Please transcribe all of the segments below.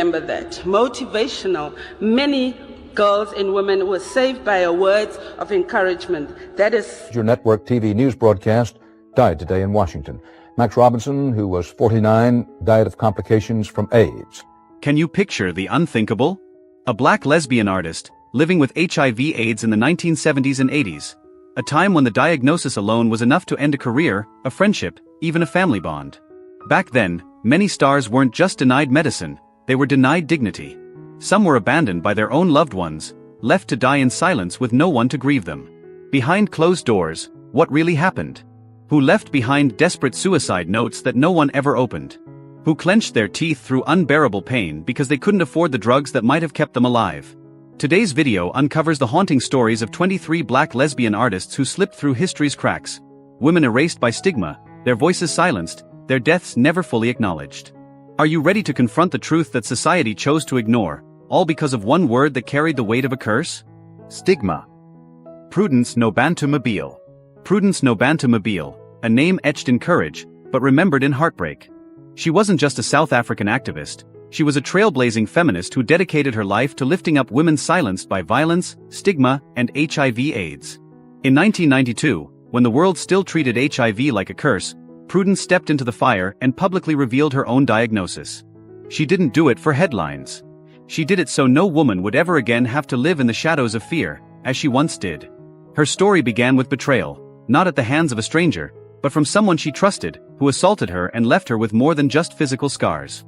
Remember that. Motivational. Many girls and women were saved by her words of encouragement. That is... Your network TV news broadcast died today in Washington. Max Robinson, who was 49, died of complications from AIDS. Can you picture the unthinkable? A black lesbian artist, living with HIV/AIDS in the 1970s and 80s. A time when the diagnosis alone was enough to end a career, a friendship, even a family bond. Back then, many stars weren't just denied medicine, they were denied dignity. Some were abandoned by their own loved ones, left to die in silence with no one to grieve them. Behind closed doors, what really happened? Who left behind desperate suicide notes that no one ever opened? Who clenched their teeth through unbearable pain because they couldn't afford the drugs that might have kept them alive? Today's video uncovers the haunting stories of 23 black lesbian artists who slipped through history's cracks. Women erased by stigma, their voices silenced, their deaths never fully acknowledged. Are you ready to confront the truth that society chose to ignore, all because of one word that carried the weight of a curse? Stigma. Prudence Nobantu Mobile. Prudence Nobantu Mobile, a name etched in courage, but remembered in heartbreak. She wasn't just a South African activist, she was a trailblazing feminist who dedicated her life to lifting up women silenced by violence, stigma, and HIV/AIDS. In 1992, when the world still treated HIV like a curse, Prudence stepped into the fire and publicly revealed her own diagnosis. She didn't do it for headlines. She did it so no woman would ever again have to live in the shadows of fear, as she once did. Her story began with betrayal, not at the hands of a stranger, but from someone she trusted, who assaulted her and left her with more than just physical scars.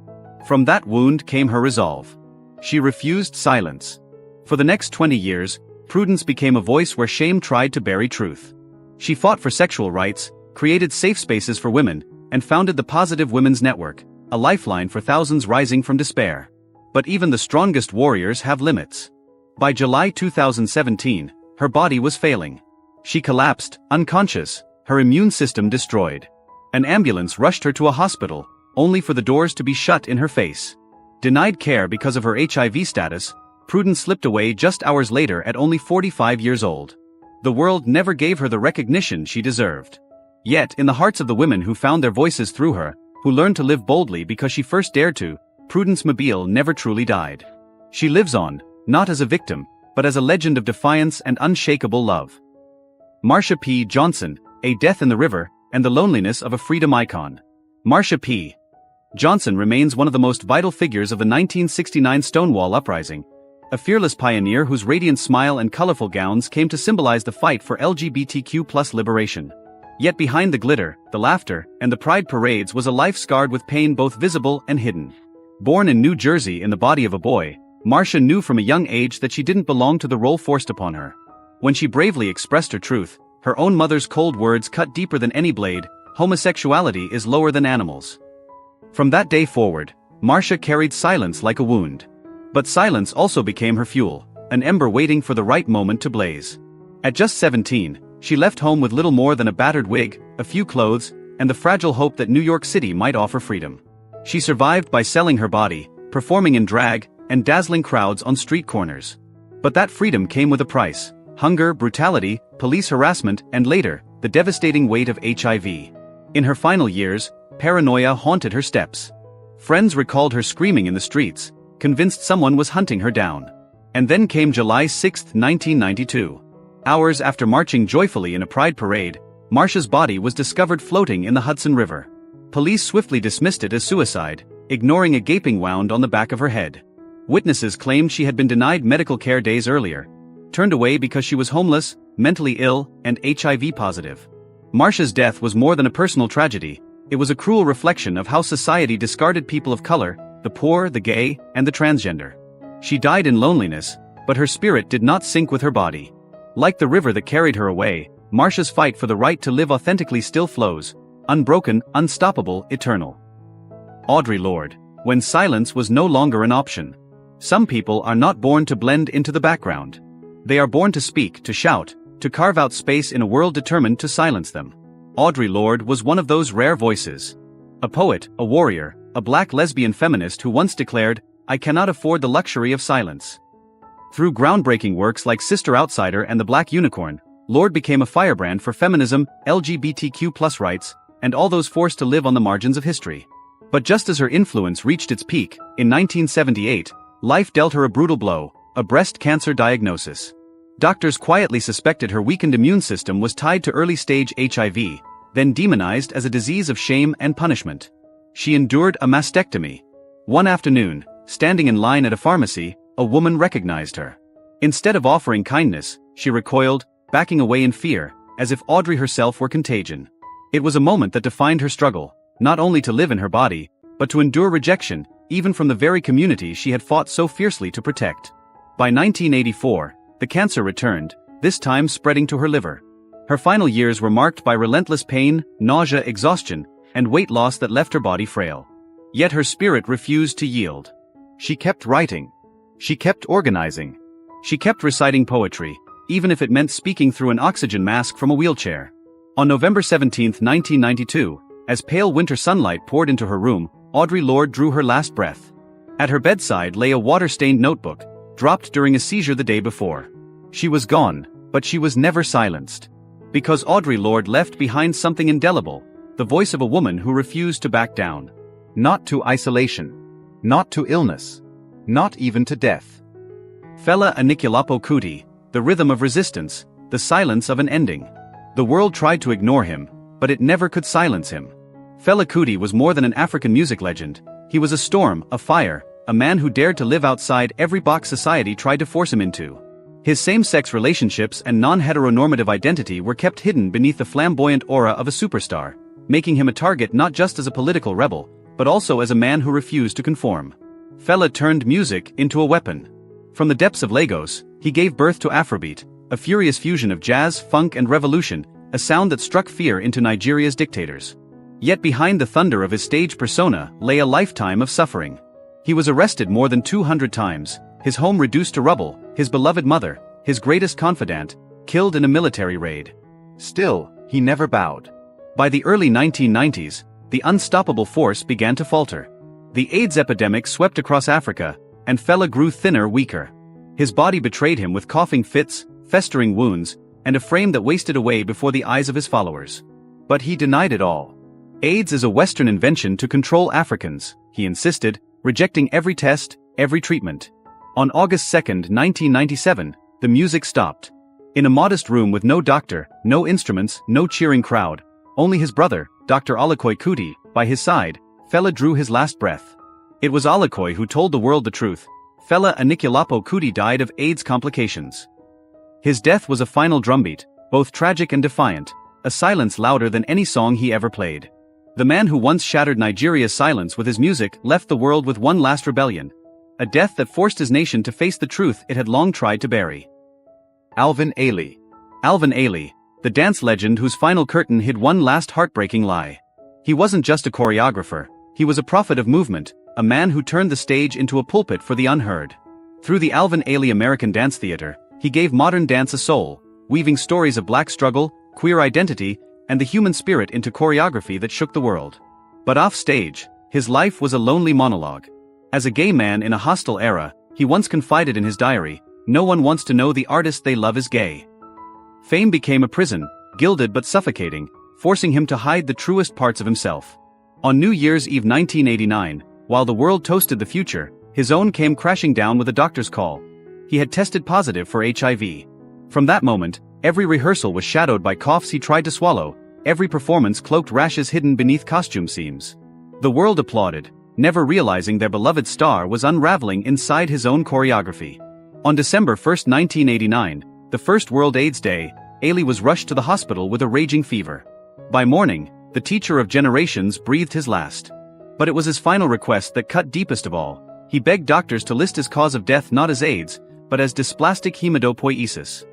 From that wound came her resolve. She refused silence. For the next 20 years, Prudence became a voice where shame tried to bury truth. She fought for sexual rights, created safe spaces for women, and founded the Positive Women's Network, a lifeline for thousands rising from despair. But even the strongest warriors have limits. By July 2017, her body was failing. She collapsed, unconscious, her immune system destroyed. An ambulance rushed her to a hospital, only for the doors to be shut in her face. Denied care because of her HIV status, Prudence slipped away just hours later at only 45 years old. The world never gave her the recognition she deserved. Yet, in the hearts of the women who found their voices through her, who learned to live boldly because she first dared to, Prudence Mobile never truly died. She lives on, not as a victim, but as a legend of defiance and unshakable love. Marsha P. Johnson, A Death in the River, and the Loneliness of a Freedom Icon. Marsha P. Johnson remains one of the most vital figures of the 1969 Stonewall Uprising, a fearless pioneer whose radiant smile and colorful gowns came to symbolize the fight for LGBTQ+ liberation. Yet behind the glitter, the laughter, and the pride parades was a life scarred with pain both visible and hidden. Born in New Jersey in the body of a boy, Marsha knew from a young age that she didn't belong to the role forced upon her. When she bravely expressed her truth, her own mother's cold words cut deeper than any blade: homosexuality is lower than animals. From that day forward, Marsha carried silence like a wound. But silence also became her fuel, an ember waiting for the right moment to blaze. At just 17, she left home with little more than a battered wig, a few clothes, and the fragile hope that New York City might offer freedom. She survived by selling her body, performing in drag, and dazzling crowds on street corners. But that freedom came with a price: hunger, brutality, police harassment, and later, the devastating weight of HIV. In her final years, paranoia haunted her steps. Friends recalled her screaming in the streets, convinced someone was hunting her down. And then came July 6, 1992. Hours after marching joyfully in a pride parade, Marsha's body was discovered floating in the Hudson River. Police swiftly dismissed it as suicide, ignoring a gaping wound on the back of her head. Witnesses claimed she had been denied medical care days earlier, turned away because she was homeless, mentally ill, and HIV positive. Marsha's death was more than a personal tragedy. It was a cruel reflection of how society discarded people of color, the poor, the gay, and the transgender. She died in loneliness, but her spirit did not sink with her body. Like the river that carried her away, Marsha's fight for the right to live authentically still flows, unbroken, unstoppable, eternal. Audre Lorde, when silence was no longer an option. Some people are not born to blend into the background. They are born to speak, to shout, to carve out space in a world determined to silence them. Audre Lorde was one of those rare voices. A poet, a warrior, a black lesbian feminist who once declared, "I cannot afford the luxury of silence." Through groundbreaking works like Sister Outsider and The Black Unicorn, Lorde became a firebrand for feminism, LGBTQ+ rights, and all those forced to live on the margins of history. But just as her influence reached its peak, in 1978, life dealt her a brutal blow, a breast cancer diagnosis. Doctors quietly suspected her weakened immune system was tied to early-stage HIV, then demonized as a disease of shame and punishment. She endured a mastectomy. One afternoon, standing in line at a pharmacy, a woman recognized her. Instead of offering kindness, she recoiled, backing away in fear, as if Audrey herself were contagion. It was a moment that defined her struggle, not only to live in her body, but to endure rejection, even from the very community she had fought so fiercely to protect. By 1984, the cancer returned, this time spreading to her liver. Her final years were marked by relentless pain, nausea, exhaustion, and weight loss that left her body frail. Yet her spirit refused to yield. She kept writing. She kept organizing. She kept reciting poetry, even if it meant speaking through an oxygen mask from a wheelchair. On November 17, 1992, as pale winter sunlight poured into her room, Audre Lorde drew her last breath. At her bedside lay a water-stained notebook, dropped during a seizure the day before. She was gone, but she was never silenced. Because Audre Lorde left behind something indelible, the voice of a woman who refused to back down. Not to isolation. Not to illness. Not even to death. Fela Anikulapo Kuti, the rhythm of resistance, the silence of an ending. The world tried to ignore him, but it never could silence him. Fela Kuti was more than an African music legend. He was a storm, a fire, a man who dared to live outside every box society tried to force him into. His same-sex relationships and non-heteronormative identity were kept hidden beneath the flamboyant aura of a superstar, making him a target not just as a political rebel, but also as a man who refused to conform. Fela turned music into a weapon. From the depths of Lagos, he gave birth to Afrobeat, a furious fusion of jazz, funk and revolution, a sound that struck fear into Nigeria's dictators. Yet behind the thunder of his stage persona lay a lifetime of suffering. He was arrested more than 200 times, his home reduced to rubble, his beloved mother, his greatest confidant, killed in a military raid. Still, he never bowed. By the early 1990s, the unstoppable force began to falter. The AIDS epidemic swept across Africa, and Fela grew thinner, weaker. His body betrayed him with coughing fits, festering wounds, and a frame that wasted away before the eyes of his followers. But he denied it all. AIDS is a Western invention to control Africans, he insisted, rejecting every test, every treatment. On August 2, 1997, the music stopped. In a modest room with no doctor, no instruments, no cheering crowd, only his brother, Dr. Alakoy Kuti, by his side, Fela drew his last breath. It was Alakoy who told the world the truth. Fela Anikulapo Kuti died of AIDS complications. His death was a final drumbeat, both tragic and defiant, a silence louder than any song he ever played. The man who once shattered Nigeria's silence with his music left the world with one last rebellion. A death that forced his nation to face the truth it had long tried to bury. Alvin Ailey. Alvin Ailey, the dance legend whose final curtain hid one last heartbreaking lie. He wasn't just a choreographer, he was a prophet of movement, a man who turned the stage into a pulpit for the unheard. Through the Alvin Ailey American Dance Theater, he gave modern dance a soul, weaving stories of black struggle, queer identity, and the human spirit into choreography that shook the world. But off stage, his life was a lonely monologue. As a gay man in a hostile era, he once confided in his diary, "No one wants to know the artist they love is gay." Fame became a prison, gilded but suffocating, forcing him to hide the truest parts of himself. On New Year's Eve 1989, while the world toasted the future, his own came crashing down with a doctor's call. He had tested positive for HIV. From that moment, every rehearsal was shadowed by coughs he tried to swallow, every performance cloaked rashes hidden beneath costume seams. The world applauded, never realizing their beloved star was unraveling inside his own choreography. On December 1, 1989, the first World AIDS Day, Ailey was rushed to the hospital with a raging fever. By morning, the teacher of generations breathed his last. But it was his final request that cut deepest of all. He begged doctors to list his cause of death not as AIDS, but as dysplastic hematopoiesis.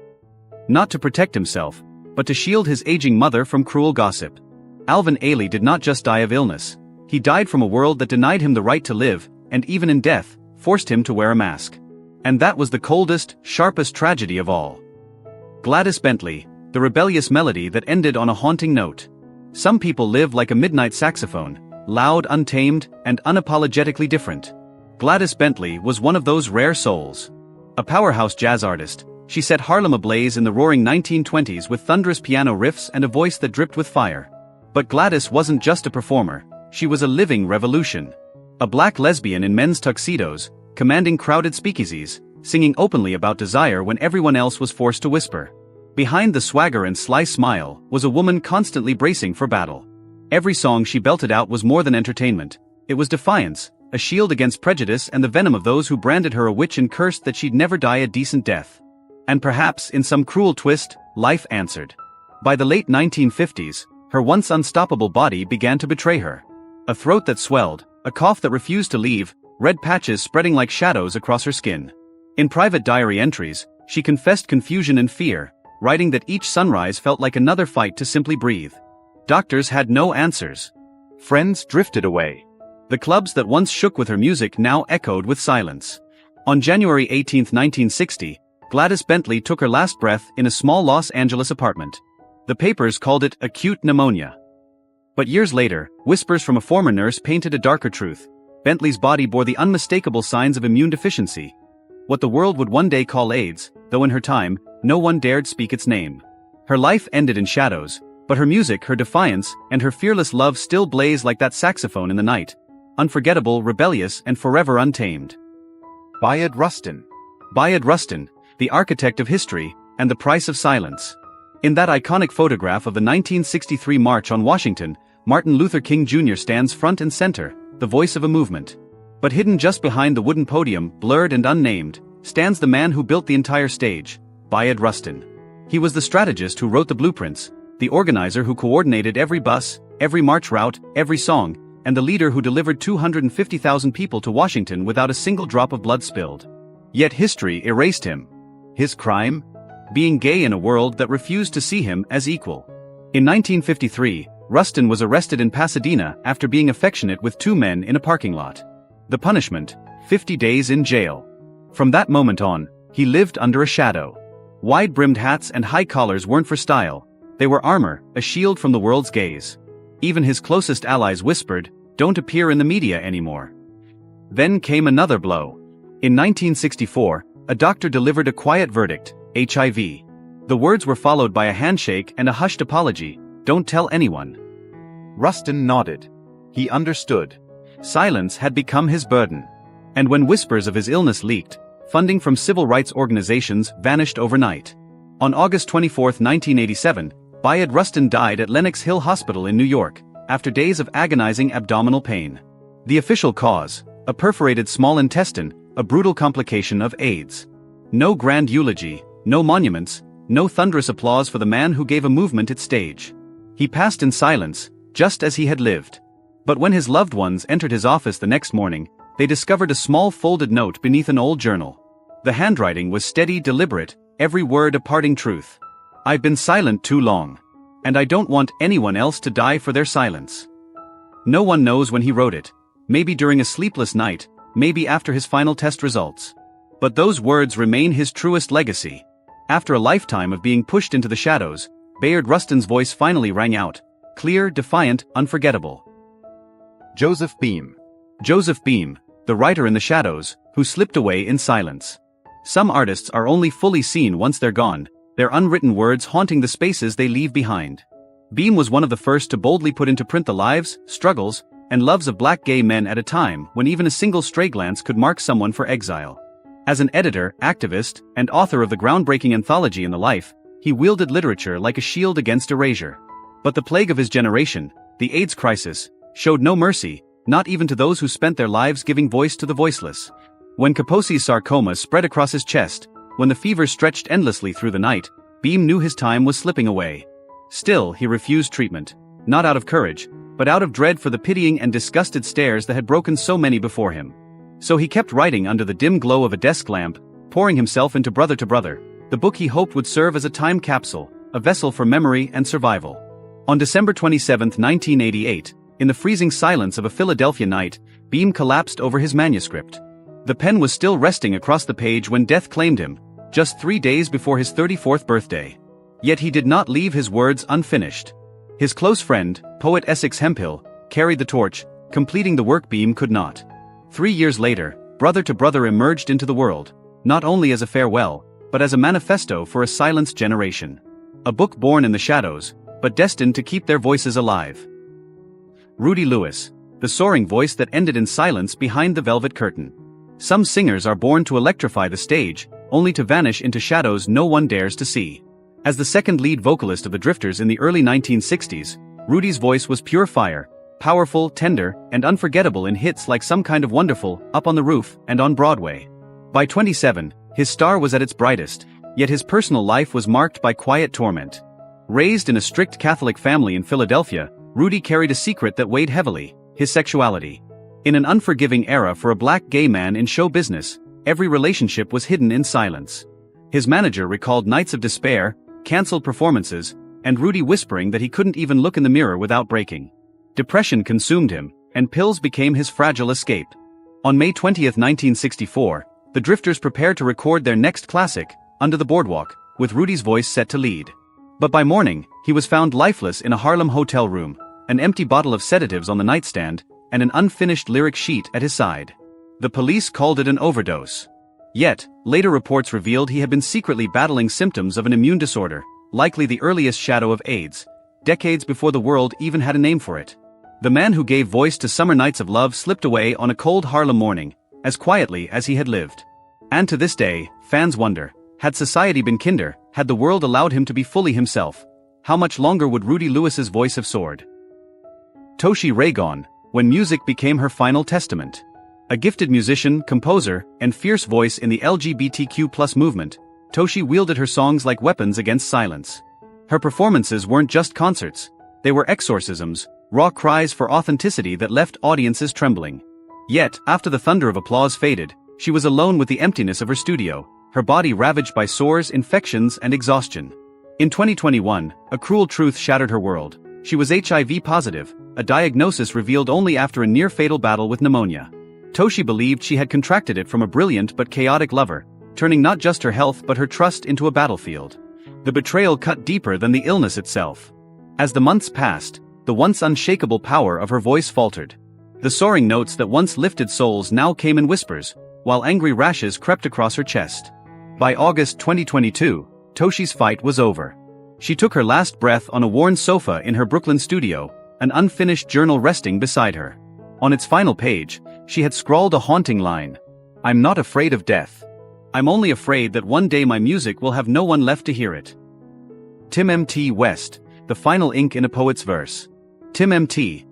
Not to protect himself, but to shield his aging mother from cruel gossip. Alvin Ailey did not just die of illness. He died from a world that denied him the right to live, and even in death, forced him to wear a mask. And that was the coldest, sharpest tragedy of all. Gladys Bentley, the rebellious melody that ended on a haunting note. Some people live like a midnight saxophone, loud, untamed, and unapologetically different. Gladys Bentley was one of those rare souls. A powerhouse jazz artist, she set Harlem ablaze in the roaring 1920s with thunderous piano riffs and a voice that dripped with fire. But Gladys wasn't just a performer, She was a living revolution. A black lesbian in men's tuxedos, commanding crowded speakeasies, singing openly about desire when everyone else was forced to whisper. Behind the swagger and sly smile was a woman constantly bracing for battle. Every song she belted out was more than entertainment. It was defiance, a shield against prejudice and the venom of those who branded her a witch and cursed that she'd never die a decent death. And perhaps, in some cruel twist, life answered. By the late 1950s, her once unstoppable body began to betray her. A throat that swelled, a cough that refused to leave, red patches spreading like shadows across her skin. In private diary entries, she confessed confusion and fear, writing that each sunrise felt like another fight to simply breathe. Doctors had no answers. Friends drifted away. The clubs that once shook with her music now echoed with silence. On January 18, 1960, Gladys Bentley took her last breath in a small Los Angeles apartment. The papers called it acute pneumonia. But years later, whispers from a former nurse painted a darker truth. Bentley's body bore the unmistakable signs of immune deficiency. What the world would one day call AIDS, though in her time, no one dared speak its name. Her life ended in shadows, but her music, her defiance, and her fearless love still blaze like that saxophone in the night. Unforgettable, rebellious, and forever untamed. Bayard Rustin. Bayard Rustin, the architect of history, and the price of silence. In that iconic photograph of the 1963 March on Washington, Martin Luther King Jr. stands front and center, the voice of a movement. But hidden just behind the wooden podium, blurred and unnamed, stands the man who built the entire stage, Bayard Rustin. He was the strategist who wrote the blueprints, the organizer who coordinated every bus, every march route, every song, and the leader who delivered 250,000 people to Washington without a single drop of blood spilled. Yet history erased him. His crime? Being gay in a world that refused to see him as equal. In 1953, Rustin was arrested in Pasadena after being affectionate with two men in a parking lot. The punishment? 50 days in jail. From that moment on, he lived under a shadow. Wide-brimmed hats and high collars weren't for style. They were armor, a shield from the world's gaze. Even his closest allies whispered, "Don't appear in the media anymore." Then came another blow. In 1964, a doctor delivered a quiet verdict, HIV. The words were followed by a handshake and a hushed apology, "Don't tell anyone." Rustin nodded. He understood. Silence had become his burden. And when whispers of his illness leaked, funding from civil rights organizations vanished overnight. On August 24, 1987, Bayard Rustin died at Lenox Hill Hospital in New York, after days of agonizing abdominal pain. The official cause, a perforated small intestine, a brutal complication of AIDS. No grand eulogy, no monuments, no thunderous applause for the man who gave a movement its stage. He passed in silence, just as he had lived. But when his loved ones entered his office the next morning, they discovered a small folded note beneath an old journal. The handwriting was steady, deliberate, every word a parting truth. "I've been silent too long. And I don't want anyone else to die for their silence." No one knows when he wrote it. Maybe during a sleepless night, maybe after his final test results. But those words remain his truest legacy. After a lifetime of being pushed into the shadows, Bayard Rustin's voice finally rang out, clear, defiant, unforgettable. Joseph Beam. Joseph Beam, the writer in the shadows, who slipped away in silence. Some artists are only fully seen once they're gone, their unwritten words haunting the spaces they leave behind. Beam was one of the first to boldly put into print the lives, struggles, and loves of black gay men at a time when even a single stray glance could mark someone for exile. As an editor, activist, and author of the groundbreaking anthology In the Life, he wielded literature like a shield against erasure. But the plague of his generation, the AIDS crisis, showed no mercy, not even to those who spent their lives giving voice to the voiceless. When Kaposi's sarcoma spread across his chest, when the fever stretched endlessly through the night, Beam knew his time was slipping away. Still, he refused treatment, not out of courage, but out of dread for the pitying and disgusted stares that had broken so many before him. So he kept writing under the dim glow of a desk lamp, pouring himself into Brother to Brother, the book he hoped would serve as a time capsule, a vessel for memory and survival. On December 27, 1988, in the freezing silence of a Philadelphia night, Beam collapsed over his manuscript. The pen was still resting across the page when death claimed him, just 3 days before his 34th birthday. Yet he did not leave his words unfinished. His close friend, poet Essex Hemphill, carried the torch, completing the work Beam could not. 3 years later, Brother to Brother emerged into the world, not only as a farewell, but as a manifesto for a silenced generation. A book born in the shadows, but destined to keep their voices alive. Rudy Lewis. the soaring voice that ended in silence behind the velvet curtain. Some singers are born to electrify the stage, only to vanish into shadows no one dares to see. As the second lead vocalist of the Drifters in the early 1960s, Rudy's voice was pure fire, powerful, tender, and unforgettable in hits like Some Kind of Wonderful, Up on the Roof, and on Broadway. By 27, his star was at its brightest, yet his personal life was marked by quiet torment. Raised in a strict Catholic family in Philadelphia, Rudy carried a secret that weighed heavily: his sexuality. In an unforgiving era for a black gay man in show business, every relationship was hidden in silence. His manager recalled nights of despair, canceled performances, and Rudy whispering that he couldn't even look in the mirror without breaking. Depression consumed him, and pills became his fragile escape. On May 20, 1964, the Drifters prepared to record their next classic, Under the Boardwalk, with Rudy's voice set to lead. But by morning, he was found lifeless in a Harlem hotel room, an empty bottle of sedatives on the nightstand, and an unfinished lyric sheet at his side. The police called it an overdose. Yet, later reports revealed he had been secretly battling symptoms of an immune disorder, likely the earliest shadow of AIDS, decades before the world even had a name for it. The man who gave voice to Summer Nights of Love slipped away on a cold Harlem morning, as quietly as he had lived. And to this day, fans wonder, had society been kinder, had the world allowed him to be fully himself, how much longer would Rudy Lewis's voice have soared? Toshi Raygon, when music became her final testament. A gifted musician, composer, and fierce voice in the LGBTQ+ movement, Toshi wielded her songs like weapons against silence. Her performances weren't just concerts, they were exorcisms, raw cries for authenticity that left audiences trembling. Yet, after the thunder of applause faded, she was alone with the emptiness of her studio, her body ravaged by sores, infections, and exhaustion. In 2021, a cruel truth shattered her world. She was HIV positive, a diagnosis revealed only after a near-fatal battle with pneumonia. Toshi believed she had contracted it from a brilliant but chaotic lover, turning not just her health but her trust into a battlefield. The betrayal cut deeper than the illness itself. As the months passed, the once unshakable power of her voice faltered. The soaring notes that once lifted souls now came in whispers, while angry rashes crept across her chest. By August 2022, Toshi's fight was over. She took her last breath on a worn sofa in her Brooklyn studio, an unfinished journal resting beside her. On its final page, she had scrawled a haunting line: "I'm not afraid of death. I'm only afraid that one day my music will have no one left to hear it." Tim M.T. West, the final ink in a poet's verse. Tim M.T.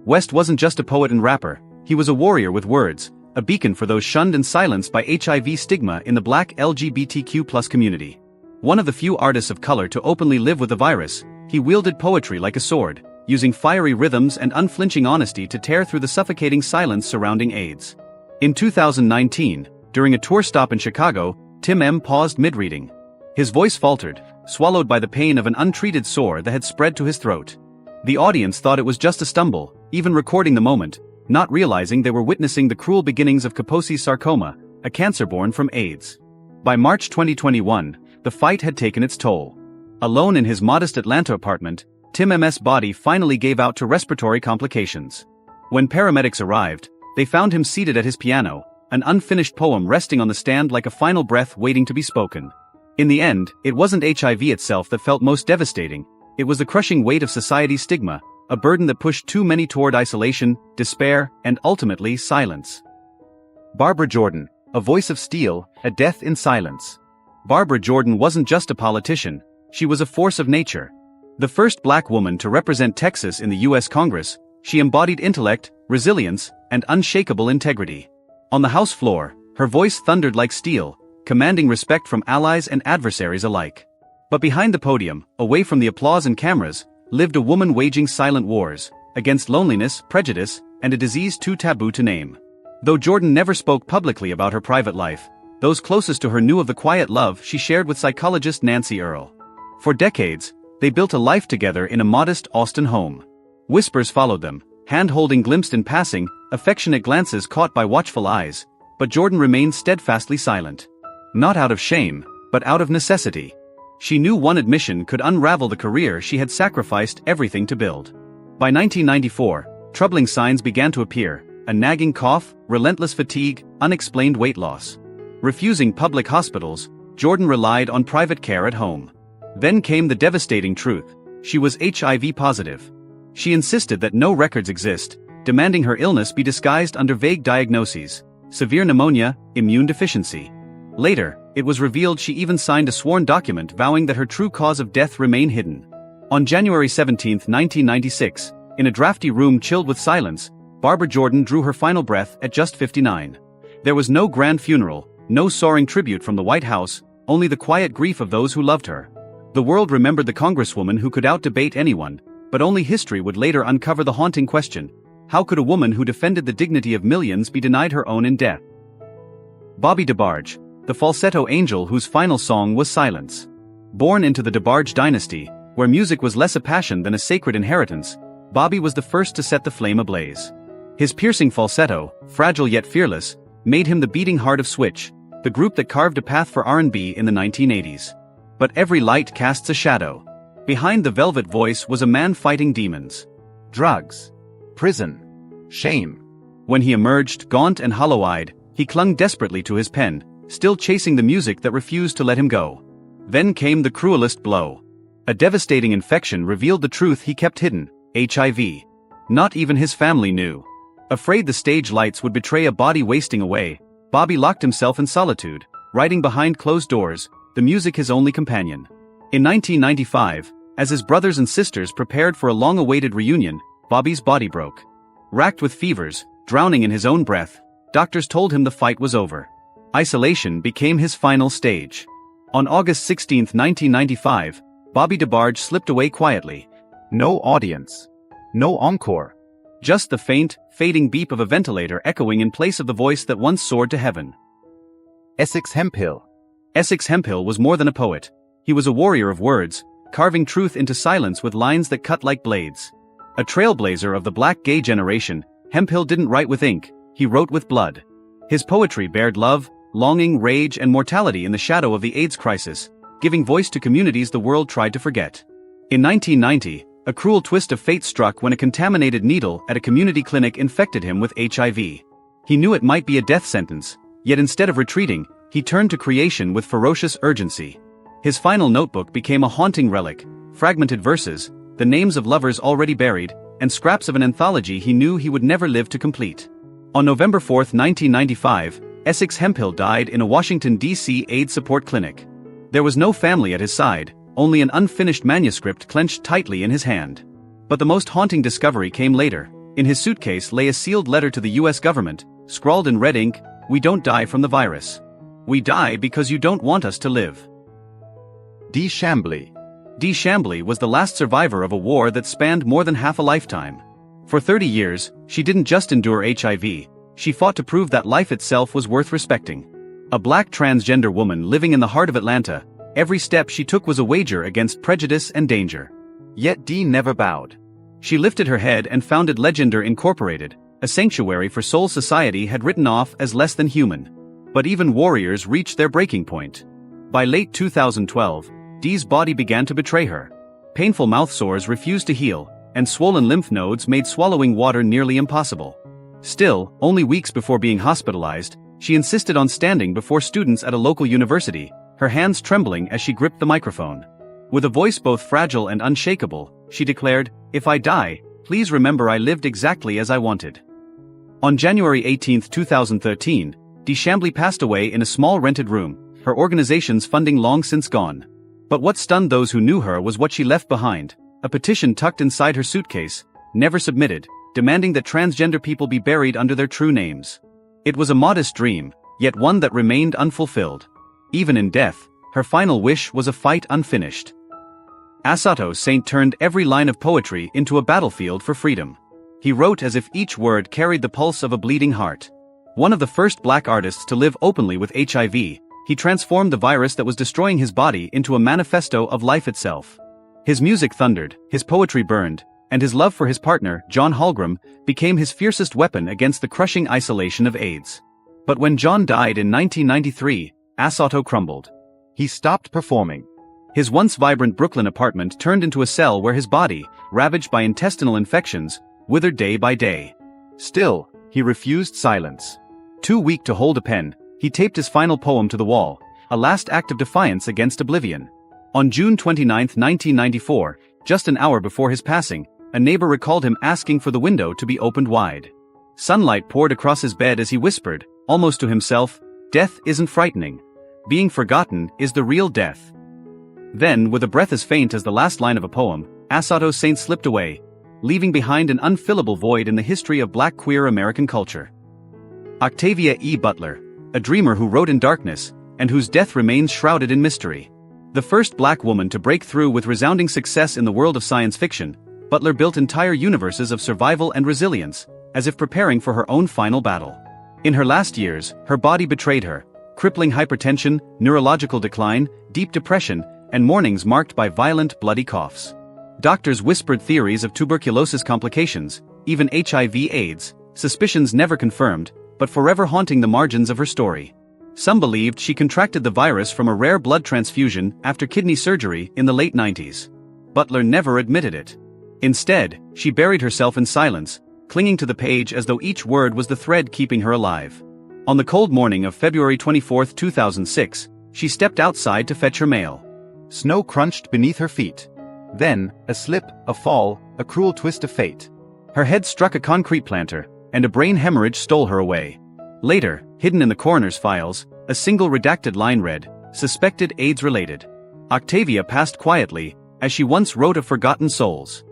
West wasn't just a poet and rapper, he was a warrior with words, a beacon for those shunned and silenced by HIV stigma in the black LGBTQ+ community. One of the few artists of color to openly live with the virus, he wielded poetry like a sword, using fiery rhythms and unflinching honesty to tear through the suffocating silence surrounding AIDS. In 2019, during a tour stop in Chicago, Tim M paused mid-reading. His voice faltered, swallowed by the pain of an untreated sore that had spread to his throat. The audience thought it was just a stumble, even recording the moment, not realizing they were witnessing the cruel beginnings of Kaposi's sarcoma, a cancer born from AIDS. By March 2021, the fight had taken its toll. Alone in his modest Atlanta apartment, Tim M's body finally gave out to respiratory complications. When paramedics arrived, they found him seated at his piano, an unfinished poem resting on the stand like a final breath waiting to be spoken. In the end, it wasn't HIV itself that felt most devastating, it was the crushing weight of society's stigma, a burden that pushed too many toward isolation, despair, and ultimately silence. Barbara Jordan, a voice of steel, a death in silence. Barbara Jordan wasn't just a politician, she was a force of nature. The first black woman to represent Texas in the U.S. Congress, she embodied intellect, resilience, and unshakable integrity. On the House floor, her voice thundered like steel, commanding respect from allies and adversaries alike. But behind the podium, away from the applause and cameras, lived a woman waging silent wars, against loneliness, prejudice, and a disease too taboo to name. Though Jordan never spoke publicly about her private life, those closest to her knew of the quiet love she shared with psychologist Nancy Earle. For decades, they built a life together in a modest Austin home. Whispers followed them, hand-holding glimpsed in passing, affectionate glances caught by watchful eyes, but Jordan remained steadfastly silent. Not out of shame, but out of necessity. She knew one admission could unravel the career she had sacrificed everything to build. By 1994, troubling signs began to appear: a nagging cough, relentless fatigue, unexplained weight loss. Refusing public hospitals, Jordan relied on private care at home. Then came the devastating truth: she was HIV positive. She insisted that no records exist, demanding her illness be disguised under vague diagnoses: severe pneumonia, immune deficiency. Later, it was revealed she even signed a sworn document vowing that her true cause of death remain hidden. On January 17, 1996, in a drafty room chilled with silence, Barbara Jordan drew her final breath at just 59. There was no grand funeral, no soaring tribute from the White House, only the quiet grief of those who loved her. The world remembered the congresswoman who could out-debate anyone, but only history would later uncover the haunting question: how could a woman who defended the dignity of millions be denied her own in death? Bobby DeBarge, the falsetto angel whose final song was silence. Born into the DeBarge dynasty, where music was less a passion than a sacred inheritance, Bobby was the first to set the flame ablaze. His piercing falsetto, fragile yet fearless, made him the beating heart of Switch, the group that carved a path for R&B in the 1980s. But every light casts a shadow. Behind the velvet voice was a man fighting demons. Drugs. Prison. Shame. When he emerged, gaunt and hollow-eyed, he clung desperately to his pen, still chasing the music that refused to let him go. Then came the cruelest blow. A devastating infection revealed the truth he kept hidden: HIV. Not even his family knew. Afraid the stage lights would betray a body wasting away, Bobby locked himself in solitude, writing behind closed doors, the music his only companion. In 1995, as his brothers and sisters prepared for a long-awaited reunion, Bobby's body broke. Racked with fevers, drowning in his own breath, doctors told him the fight was over. Isolation became his final stage. On August 16, 1995, Bobby DeBarge slipped away quietly. No audience. No encore. Just the faint, fading beep of a ventilator echoing in place of the voice that once soared to heaven. Essex Hemphill. Essex Hemphill was more than a poet. He was a warrior of words, carving truth into silence with lines that cut like blades. A trailblazer of the black gay generation, Hemphill didn't write with ink, he wrote with blood. His poetry bared love, longing, rage, and mortality in the shadow of the AIDS crisis, giving voice to communities the world tried to forget. In 1990, a cruel twist of fate struck when a contaminated needle at a community clinic infected him with HIV. He knew it might be a death sentence, yet instead of retreating, he turned to creation with ferocious urgency. His final notebook became a haunting relic: fragmented verses, the names of lovers already buried, and scraps of an anthology he knew he would never live to complete. On November 4, 1995, Essex Hemphill died in a Washington, D.C. AIDS support clinic. There was no family at his side, only an unfinished manuscript clenched tightly in his hand. But the most haunting discovery came later. In his suitcase lay a sealed letter to the U.S. government, scrawled in red ink: "We don't die from the virus. We die because you don't want us to live." Dee Chambly. Dee Chambly was the last survivor of a war that spanned more than half a lifetime. For 30 years, she didn't just endure HIV, she fought to prove that life itself was worth respecting. A black transgender woman living in the heart of Atlanta, every step she took was a wager against prejudice and danger. Yet Dee never bowed. She lifted her head and founded Legender Incorporated, a sanctuary for souls society had written off as less than human. But even warriors reached their breaking point. By late 2012, Dee's body began to betray her. Painful mouth sores refused to heal, and swollen lymph nodes made swallowing water nearly impossible. Still, only weeks before being hospitalized, she insisted on standing before students at a local university, her hands trembling as she gripped the microphone. With a voice both fragile and unshakable, she declared, "If I die, please remember I lived exactly as I wanted." On January 18, 2013, Dee Chambly passed away in a small rented room, her organization's funding long since gone. But what stunned those who knew her was what she left behind: a petition tucked inside her suitcase, never submitted, demanding that transgender people be buried under their true names. It was a modest dream, yet one that remained unfulfilled. Even in death, her final wish was a fight unfinished. Asato Saint turned every line of poetry into a battlefield for freedom. He wrote as if each word carried the pulse of a bleeding heart. One of the first black artists to live openly with HIV, he transformed the virus that was destroying his body into a manifesto of life itself. His music thundered, his poetry burned, and his love for his partner, John Hallgrim, became his fiercest weapon against the crushing isolation of AIDS. But when John died in 1993, Asato crumbled. He stopped performing. His once vibrant Brooklyn apartment turned into a cell where his body, ravaged by intestinal infections, withered day by day. Still, he refused silence. Too weak to hold a pen, he taped his final poem to the wall, a last act of defiance against oblivion. On June 29, 1994, just an hour before his passing, a neighbor recalled him asking for the window to be opened wide. Sunlight poured across his bed as he whispered, almost to himself, "Death isn't frightening. Being forgotten is the real death." Then, with a breath as faint as the last line of a poem, Assato Saint slipped away, leaving behind an unfillable void in the history of Black queer American culture. Octavia E. Butler, a dreamer who wrote in darkness, and whose death remains shrouded in mystery. The first Black woman to break through with resounding success in the world of science fiction, Butler built entire universes of survival and resilience, as if preparing for her own final battle. In her last years, her body betrayed her, crippling hypertension, neurological decline, deep depression, and mornings marked by violent, bloody coughs. Doctors whispered theories of tuberculosis complications, even HIV/AIDS, suspicions never confirmed, but forever haunting the margins of her story. Some believed she contracted the virus from a rare blood transfusion after kidney surgery in the late 90s. Butler never admitted it. Instead, she buried herself in silence, clinging to the page as though each word was the thread keeping her alive. On the cold morning of February 24, 2006, she stepped outside to fetch her mail. Snow crunched beneath her feet. Then, a slip, a fall, a cruel twist of fate. Her head struck a concrete planter, and a brain hemorrhage stole her away. Later, hidden in the coroner's files, a single redacted line read, "Suspected AIDS-related." Octavia passed quietly, as she once wrote of forgotten souls.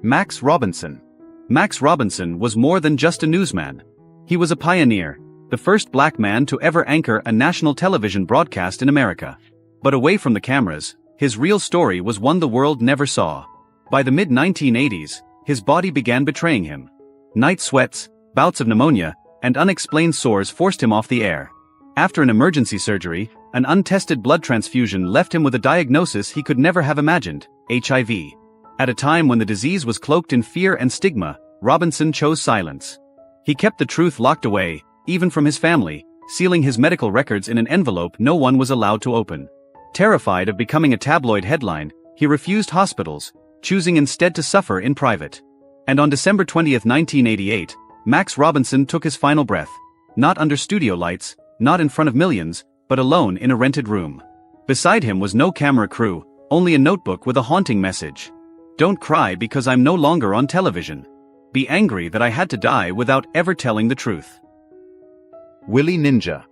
Max Robinson. Max Robinson was more than just a newsman. He was a pioneer, the first Black man to ever anchor a national television broadcast in America. But away from the cameras, his real story was one the world never saw. By the mid-1980s, his body began betraying him. Night sweats, bouts of pneumonia, and unexplained sores forced him off the air. After an emergency surgery, an untested blood transfusion left him with a diagnosis he could never have imagined: HIV. At a time when the disease was cloaked in fear and stigma, Robinson chose silence. He kept the truth locked away, even from his family, sealing his medical records in an envelope no one was allowed to open. Terrified of becoming a tabloid headline, he refused hospitals, choosing instead to suffer in private. And on December 20, 1988, Max Robinson took his final breath, not under studio lights, not in front of millions, but alone in a rented room. Beside him was no camera crew, only a notebook with a haunting message. "Don't cry because I'm no longer on television. Be angry that I had to die without ever telling the truth." Willie Ninja.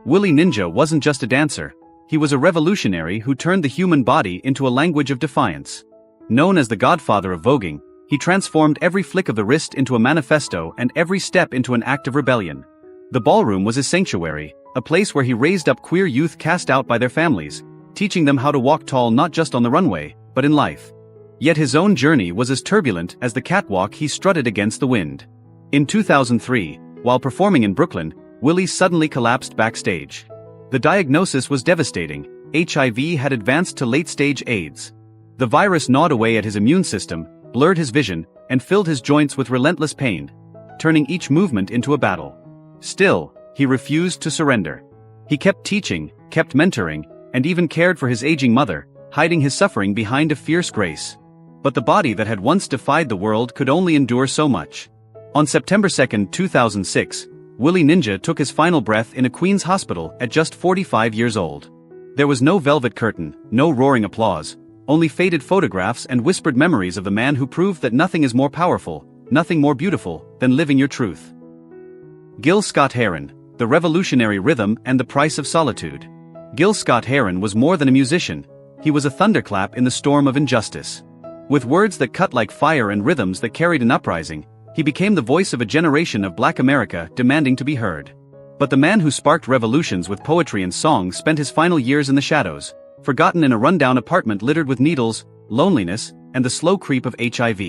Willie Ninja wasn't just a dancer. He was a revolutionary who turned the human body into a language of defiance. Known as the godfather of voguing, he transformed every flick of the wrist into a manifesto and every step into an act of rebellion. The ballroom was his sanctuary, a place where he raised up queer youth cast out by their families, teaching them how to walk tall not just on the runway, but in life. Yet his own journey was as turbulent as the catwalk he strutted against the wind. In 2003, while performing in Brooklyn, Willie suddenly collapsed backstage. The diagnosis was devastating: HIV had advanced to late-stage AIDS. The virus gnawed away at his immune system, blurred his vision, and filled his joints with relentless pain, turning each movement into a battle. Still, he refused to surrender. He kept teaching, kept mentoring, and even cared for his aging mother, hiding his suffering behind a fierce grace. But the body that had once defied the world could only endure so much. On September 2, 2006, Willie Ninja took his final breath in a Queens hospital at just 45 years old. There was no velvet curtain, no roaring applause, only faded photographs and whispered memories of the man who proved that nothing is more powerful, nothing more beautiful, than living your truth. Gil Scott-Heron, The Revolutionary Rhythm and the Price of Solitude. Gil Scott-Heron was more than a musician. He was a thunderclap in the storm of injustice. With words that cut like fire and rhythms that carried an uprising, he became the voice of a generation of Black America demanding to be heard. But the man who sparked revolutions with poetry and song spent his final years in the shadows, forgotten in a rundown apartment littered with needles, loneliness, and the slow creep of HIV.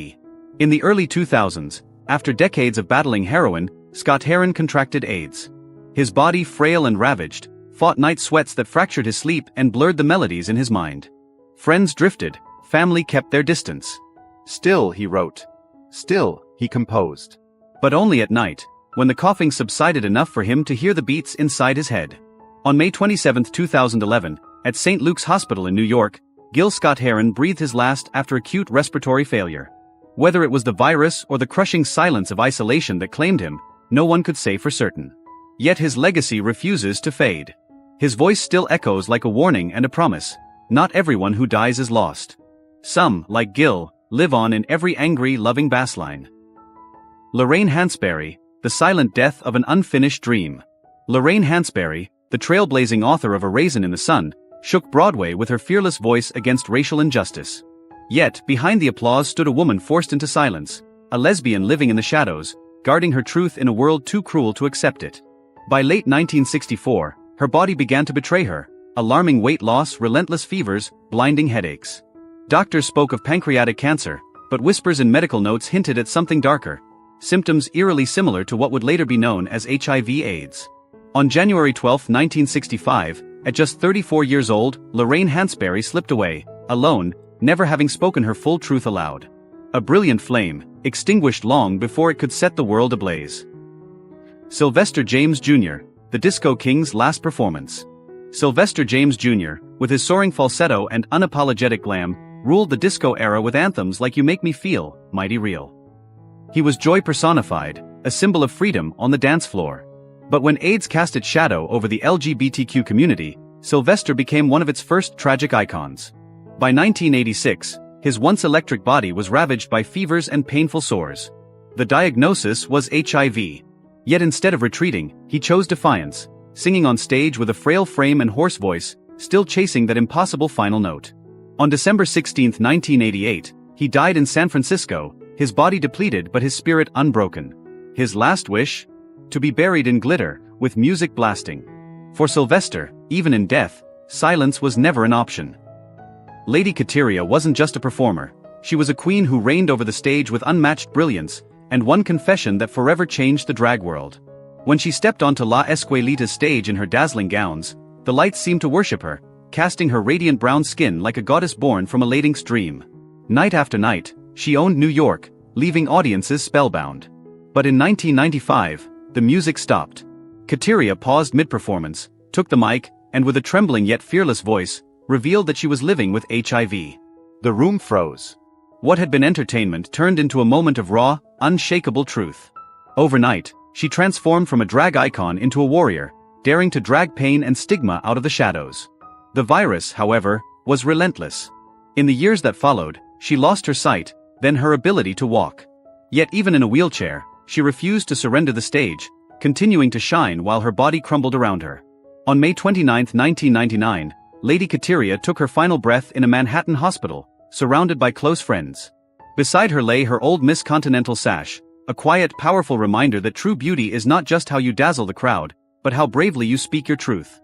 In the early 2000s, after decades of battling heroin, Scott-Heron contracted AIDS. His body, frail and ravaged, fought night sweats that fractured his sleep and blurred the melodies in his mind. Friends drifted, family kept their distance. Still, he wrote. Still, he composed. But only at night, when the coughing subsided enough for him to hear the beats inside his head. On May 27, 2011, at St. Luke's Hospital in New York, Gil Scott-Heron breathed his last after acute respiratory failure. Whether it was the virus or the crushing silence of isolation that claimed him, no one could say for certain. Yet his legacy refuses to fade. His voice still echoes like a warning and a promise: not everyone who dies is lost. Some, like Gil, live on in every angry, loving bassline. Lorraine Hansberry, The Silent Death of an Unfinished Dream. Lorraine Hansberry, the trailblazing author of A Raisin in the Sun, shook Broadway with her fearless voice against racial injustice. Yet, behind the applause stood a woman forced into silence, a lesbian living in the shadows, guarding her truth in a world too cruel to accept it. By late 1964, her body began to betray her, alarming weight loss, relentless fevers, blinding headaches. Doctors spoke of pancreatic cancer, but whispers in medical notes hinted at something darker, symptoms eerily similar to what would later be known as HIV/AIDS. On January 12, 1965, at just 34 years old, Lorraine Hansberry slipped away, alone, never having spoken her full truth aloud. A brilliant flame, extinguished long before it could set the world ablaze. Sylvester James Jr., the Disco King's last performance. Sylvester James Jr., with his soaring falsetto and unapologetic glam, ruled the disco era with anthems like You Make Me Feel, Mighty Real. He was joy personified, a symbol of freedom on the dance floor. But when AIDS cast its shadow over the LGBTQ community, Sylvester became one of its first tragic icons. By 1986, his once electric body was ravaged by fevers and painful sores. The diagnosis was HIV. Yet instead of retreating, he chose defiance, singing on stage with a frail frame and hoarse voice, still chasing that impossible final note. On December 16, 1988, he died in San Francisco, his body depleted but his spirit unbroken. His last wish? To be buried in glitter, with music blasting. For Sylvester, even in death, silence was never an option. Lady Kateria wasn't just a performer, she was a queen who reigned over the stage with unmatched brilliance, and one confession that forever changed the drag world. When she stepped onto La Escuelita's stage in her dazzling gowns, the lights seemed to worship her, casting her radiant brown skin like a goddess born from a Latinx dream. Night after night, she owned New York, leaving audiences spellbound. But in 1995, the music stopped. Kateria paused mid-performance, took the mic, and with a trembling yet fearless voice, revealed that she was living with HIV. The room froze. What had been entertainment turned into a moment of raw, unshakable truth. Overnight, she transformed from a drag icon into a warrior, daring to drag pain and stigma out of the shadows. The virus, however, was relentless. In the years that followed, she lost her sight, then her ability to walk. Yet even in a wheelchair, she refused to surrender the stage, continuing to shine while her body crumbled around her. On May 29, 1999, Lady Kateria took her final breath in a Manhattan hospital, surrounded by close friends. Beside her lay her old Miss Continental sash, a quiet, powerful reminder that true beauty is not just how you dazzle the crowd, but how bravely you speak your truth.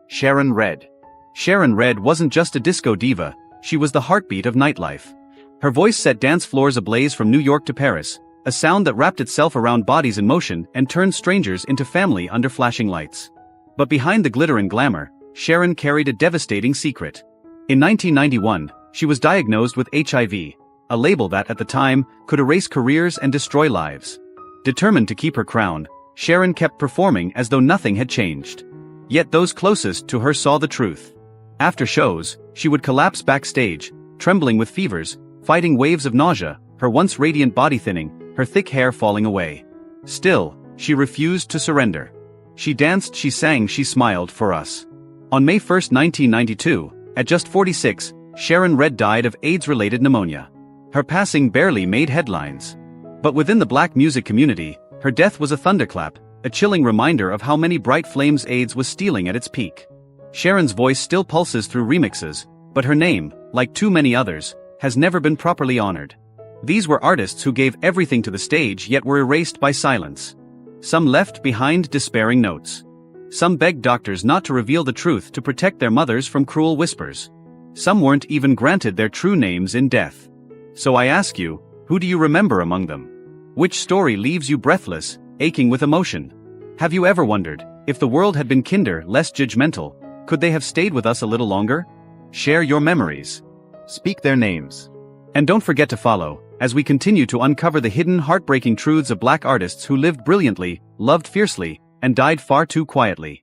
Sharon Redd. Sharon Redd wasn't just a disco diva, she was the heartbeat of nightlife. Her voice set dance floors ablaze from New York to Paris, a sound that wrapped itself around bodies in motion and turned strangers into family under flashing lights. But behind the glitter and glamour, Sharon carried a devastating secret. In 1991, she was diagnosed with HIV, a label that, at the time, could erase careers and destroy lives. Determined to keep her crown, Sharon kept performing as though nothing had changed. Yet those closest to her saw the truth. After shows, she would collapse backstage, trembling with fevers, fighting waves of nausea, her once radiant body thinning, her thick hair falling away. Still, she refused to surrender. She danced, she sang, she smiled for us. On May 1, 1992, at just 46, Sharon Redd died of AIDS-related pneumonia. Her passing barely made headlines. But within the black music community, her death was a thunderclap, a chilling reminder of how many bright flames AIDS was stealing at its peak. Sharon's voice still pulses through remixes, but her name, like too many others, has never been properly honored. These were artists who gave everything to the stage yet were erased by silence. Some left behind despairing notes. Some begged doctors not to reveal the truth to protect their mothers from cruel whispers. Some weren't even granted their true names in death. So I ask you, who do you remember among them? Which story leaves you breathless, aching with emotion? Have you ever wondered, if the world had been kinder, less judgmental, could they have stayed with us a little longer? Share your memories. Speak their names. And don't forget to follow, as we continue to uncover the hidden, heartbreaking truths of black artists who lived brilliantly, loved fiercely, and died far too quietly.